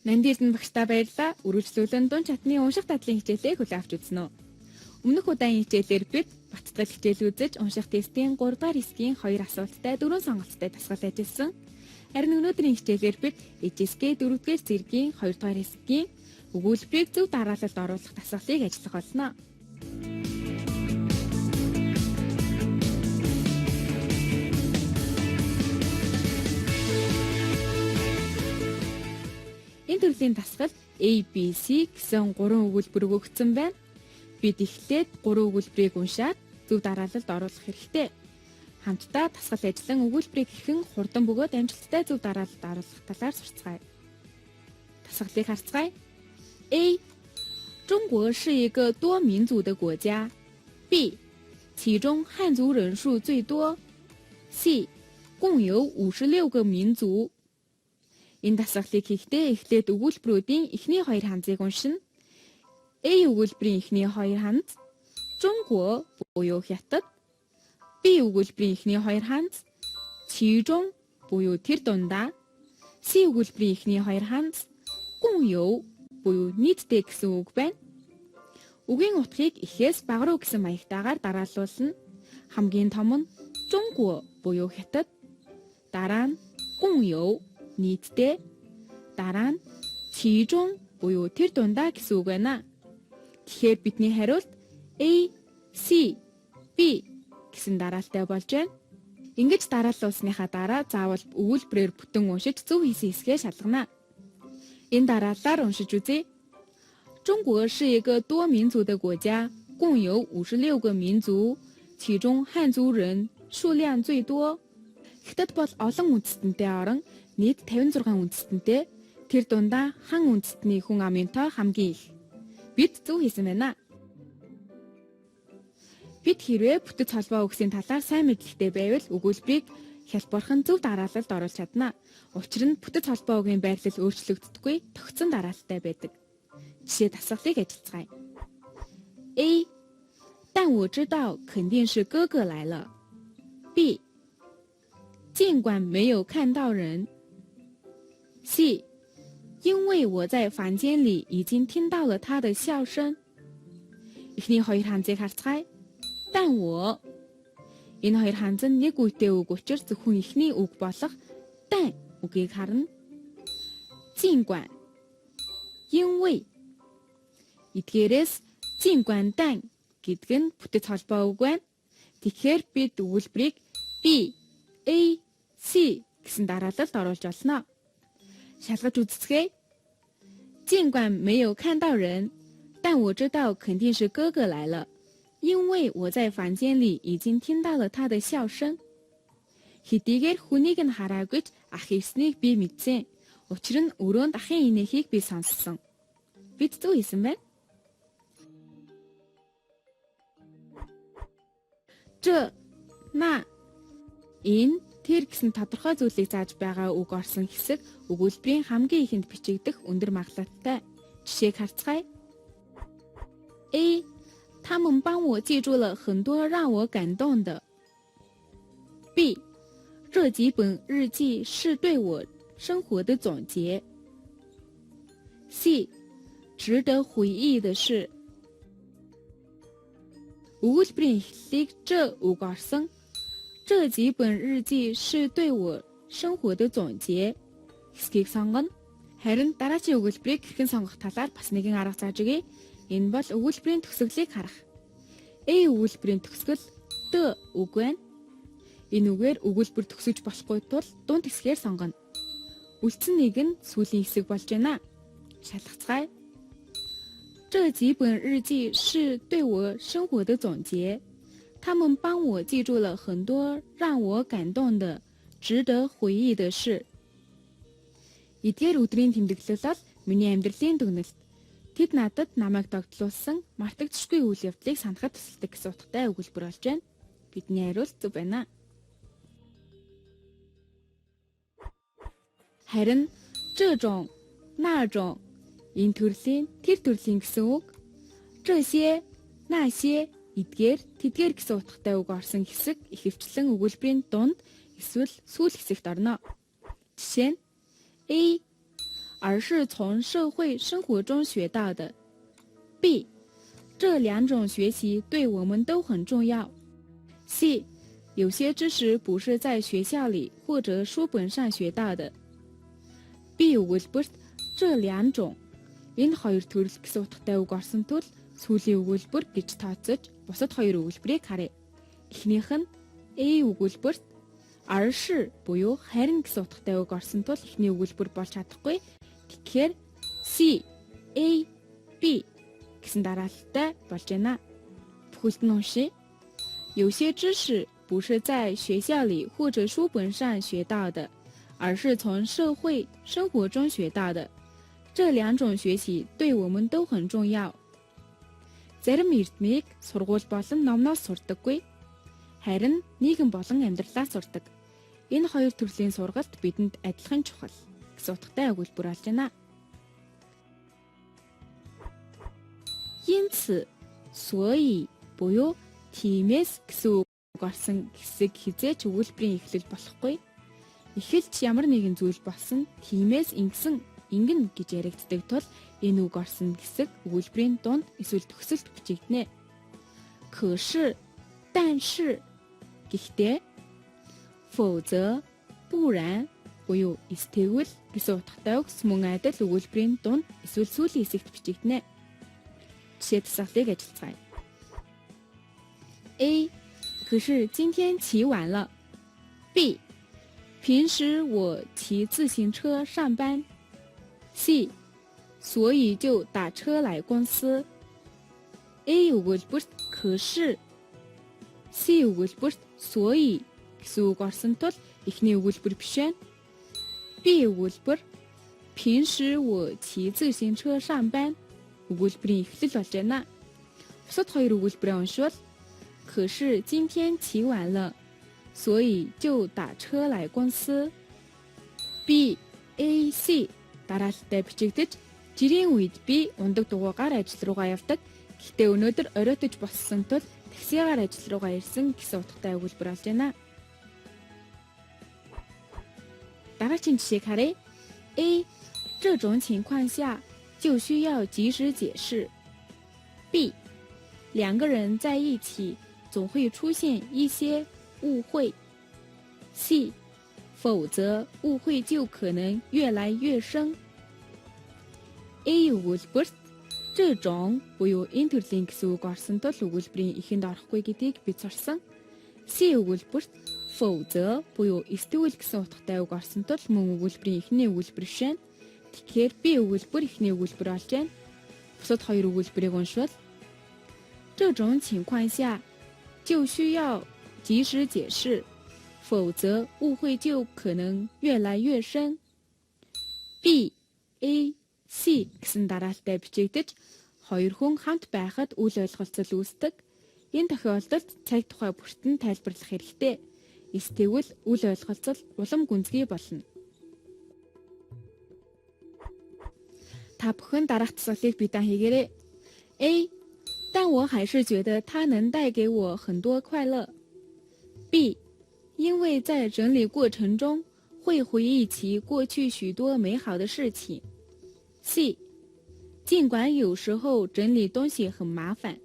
Нандин багштай баярлалаа. Үргэлжлүүлэн дунд чатны унших татлын хичээлээ хүлээн авч үзнэ үү. Өмнөх удаагийн хичээлээр бид баттгал хичээл үзэж унших тестийн 3 дахь хэсгийн 2 асуулттай 4 сонголттой дасгал ажилласан. Харин өнөөдрийн хичээлээр бид HSK 4 дахь зэргийн 2 дахь хэсгийн өгүүлбэрийг зөв дараалалд оруулах дасгалыг ажиллах болно. Энэ төрлийн дасгал ABC гэсэн 3 өгүүлбэр өгөгдсөн байна. Бид эхлээд 3 өгүүлбэрийг уншаад зөв дараалалд оруулах хэрэгтэй. Хамтдаа дасгал ажиллан өгүүлбэрийг хэрхэн хурдан бөгөөд амжилттай зөв дараалалд оруулах талаар сурцгаая. Дасгалыг харцгаая. A. 中国是一个多民族的国家。B. 其中汉族人数最多。C. 共有56个民族。Энэ дасгалыг хийхдээ эхлээд өгүүлбэрүүдийн эхний 2 хандсыг уншина. A өгүүлбэрийн эхний 2 хандс中国буюу хятад. B өгүүлбэрийн эхний 2 хандс其中буюу тэр дундаа. C өгүүлбэрийн эхний 2 хандс 共有буюу нийтдээ гэсэн үг байна. Үгийн утгыг эхээс бага руу гэсэн маягтайгаар дараалуулна. Хамгийн том нь 中国 буюу хятад. Дараа нь 共有нийтдээ, дараа нь 其中 буюу тэр дундаа гэсэн үг байна. Тэгэхээр бидний хариулт A, C, B гэсэн дараалтай болж байна. Ингэж дараалуулсныхаа дараа заавал өгүүлбэрээр бүтэн уншиж зөв хийсэн хэсгээ шалгана. Энэ дараалалаар уншиж үзье. 中国是一个多民族的国家，共有56个民族，其中汉族人数量最多。Хятад бол олон үндэстэнтэй орон нийт 56 үндэстэнтэй. Тэр дундаа хан үндэстний хүн амын тоо хамгийн их. Бид зөв хийсэн байна. Бид хэрвээ бүтэц холбоо үгсийн талаар сайн мэдлэгтэй байвал өгүүлбэрийг хялбархан зөв дараалалд оруулж чадна. Учир нь бүтэц холбоо үгийн байрлал өөрчлөгддөггүй, тогтсон дараалалтай байдаг. Жишээ дасгалыг ажиллацгаая. A. 但我知道肯定是哥哥来了。B. 尽管没有看到人。C. 因为我在房间里已经听到了他的笑声。Эхний 2 хандсыг харцгаая. 但我энэ 2 хандс нь нэг үетэй үг учраас зөвхөн эхний үг болох 但 үгийг харна. 尽管因为эдгээрээс 尽管但гэдэг нь бүтэц холбоо үг байна. Тэгэхээр бид өгүүлбэрийг B, A, C гэсэн дараалалд оруулж болно. Шалгаж үзцгээе. 尽管没有看到人，但我知道肯定是哥哥来了，因为我在房间里已经听到了他的笑声。Хэдийгээр хүнийг нь хараагүй ч ах ирснийг би мэдсэн. Учир нь өрөөнд ахын инээхийг би сонссон. Бид зөв хийсэн байна. 这 на энэ тэр гэсэн тодорхой зүйлийг зааж байгаа үг орсон хэсэг өгүүлбэрийн хамгийн ихэнд бичигдэх өндөр магадлалтай. Жишээг харцгаая. A. 他们帮我记住了很多让我感动的。B. 这几本日记是对我生活的总结。C. 值得回忆的是。өгүүлбэрийн эхлэлийг 这 үг орсон. 这几本日记是对我生活的总结. Хэсгийг сонгоно. Харин дараачийн өгүүлбэрийг хэрхэн сонгох талаар бас нэгэн арга зааж өгье. Энэ бол өгүүлбэрийн төгсгөлийг харах. A өгүүлбэрийн төгсгөл Д үг байна. Энэ үгээр өгүүлбэр төгсөж болохгүй тул дунд хэсгээр сонгоно. Үлдсэн нэг нь сүүлийн хэсэг болж байна. Шалгацгаая. 这几本日记是对我生活的总结。他们帮我记住了很多让我感动的、值得回忆的事。Эдгээр өдрийн тэмдэглэл бол миний амьдралын дүгнэлт. Тэд надад намайг догтлуулсан мартагдчихгүй үйл явдлыг санахад тусалдаг гэсэн утгатай өгүүлбэр болж байна. Бидний хариулт зөв байна. Харин 这种、那种энэ төрлийн тэр төрлийн гэсэн үг. 这些、那些эдгээр тэдгээр гэсэн утгатай үг орсон хэсэг ихэвчлэн өгүүлбэрийн дунд эсвэл сүүл хэсэгт орно. Жишээ нь A. 而是从社会生活中学到的。B. 这两种学习对我们都很重要。C. 有些知识不是在学校里或者书本上学到的。B. өгүүлбэрт这两种энэ хоёр төрөл гэсэн утгатай үг орсон тул сүүлийн өгүүлбэр гэж тооцож бусад хоёр өгүүлбэрийг харъя. Эхнийх нь A өгүүлбэрт 而是 буюу харин гэсэн утгатай үг орсон тул эхний өгүүлбэр болж чадахгүй. Тэгэхээр C, A, B гэсэн дараалалтай болж байна. Бүхэлд нь уншъя. 有些知识不是在学校里或者书本上学到的，而是从社会生活中学到的。这两种学习对我们都很重要. Зарим эрдмийг сургууль болон номноос сурдаггүй. Харин нийгэм болон амьдралаас сурдаг. Энэ хоёр төрлийн сургалт бидэнд адилхан чухал гэсэн утгатай өгүүлбэр болж байна. 因此, 所以 буюу тиймээс гэсэн үг орсон хэсэг хизээч өгүүлбэрийн эхлэл болохгүй. Эхэлж ямар нэгэн зүйл болсон тиймээс ингэн гэж яригддаг тул энэ үг орсон хэсэг өгүүлбэрийн дунд эсвэл төгсөлд бичигдэнэ. 可是, 但是 гэхдээ, 否则, 不然 буюу эсвэл гэсэн утгатай үгс мөн адил өгүүлбэрийн дунд эсвэл сүүлийн хэсэгт бичигдэнэ. Жишээ тасгалыг ажиллацгаая. A. 可是今天起晚了。B. 平时我骑自行车上班。C. 所以就打车来公司。A өгүүлбэрт 可是 C өгүүлбэрт 所以гэсэн үг орсон тул эхний өгүүлбэр биш байна. B өгүүлбэр 平时我骑自行车上班өгүүлбэрийн эхлэл болж байна. Бусад хоёр өгүүлбэрээ уншвал 可是今天起晚了，所以就打车来公司。B, A, C дараалалтай бичигдэж жирийн үед би ундаг дугуйгаар ажил руугаа явдаг. Гэхдээ өнөөдөр оройтож болсон тул таксигаар ажил руугаа ирсэн гэсэн утгатай өгүүлбэр болж байна. Дараагийн жишээг харъя. A. 这种情况下就需要及时解释。B. 两个人在一起总会出现一些误会。C. 否则误会就可能越来越深。A өгүүлбэрт 这种 буюу энэ төрлийн гэсэн үг орсон тул өгүүлбэрийн эхэнд орохгүй гэдгийг бид сурсан. C өгүүлбэрт 否则 буюу эсвэл гэсэн утгатай үг орсон тул мөн өгүүлбэрийн эхний өгүүлбэр шин. Тэгэхээр B өгүүлбэр эхний өгүүлбэр болж байна. Бусад хоёр өгүүлбэрийг уншвал 这种情况下就需要及时解释，否则误会就可能越来越深。B, A, C гэсэн дараалалтай бичигдэж хоёр хүн хамт байхад үл ойлголцол үүсдэг. Энэ тохиолдолд цаг тухай бүртэн тайлбарлах хэрэгтэй. Эсвэл үл ойлголцол улам гүнзгий болно. Та бүхэн дараах тасгалыг бидээн хийгээрэй. A. 但我还是觉得它能带给我很多快乐。B. 因为在整理过程中会回忆起过去许多美好的事情。C. 尽管有时候整理东西很麻烦。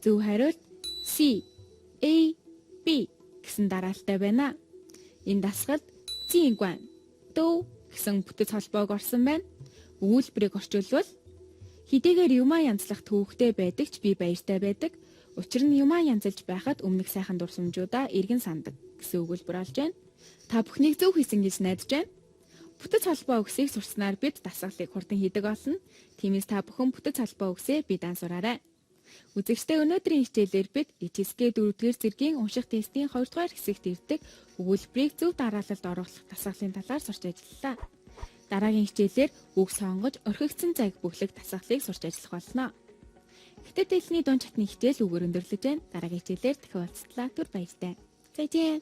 Зөв хариулт C, A, B гэсэн дараалалтай байна. Энэ дасгалд 尽管 都 гэсэн бүтэц холбоог орсон байна. Өгүүлбэрийг орчуулвал хэдийгээр юмаа янзлах төвөгтэй байдаг ч би баяртай байдаг. Учир нь юмаа янзалж байхад өмнөх сайхан дурсамжуудаа эргэн сандаг гэсэн өгүүлбэр болж байна. Та бүхнийг зөв хийсэн гэж найдаж байна. Бүтэц холбоо үгсийг сурснаар бид дасгалыг хурдан хийдэг болно. Тиймээс та бүхэн бүтэц холбоо үгсээ бидээн сураарай. Үзэгчдээ өнөөдрийн хичээлээр бид HSK 4-р зэргийн унших тестийн 2-р хэсэгт ирдэг өгүүлбэрийг зөв дараалалд оруулах дасгалын талаар сурч ажиллалаа. Дараагийн хичээлээр үг сонгож орхигдсон цаг бүхлэг дасгалыг сурч ажиллах болно. Хэтэд хэлний дунд чатны хичээл үгээр өндөрлөж байна. Дараагийн хичээлээр дахин уулзтлаа. Түр баяртай. 再见。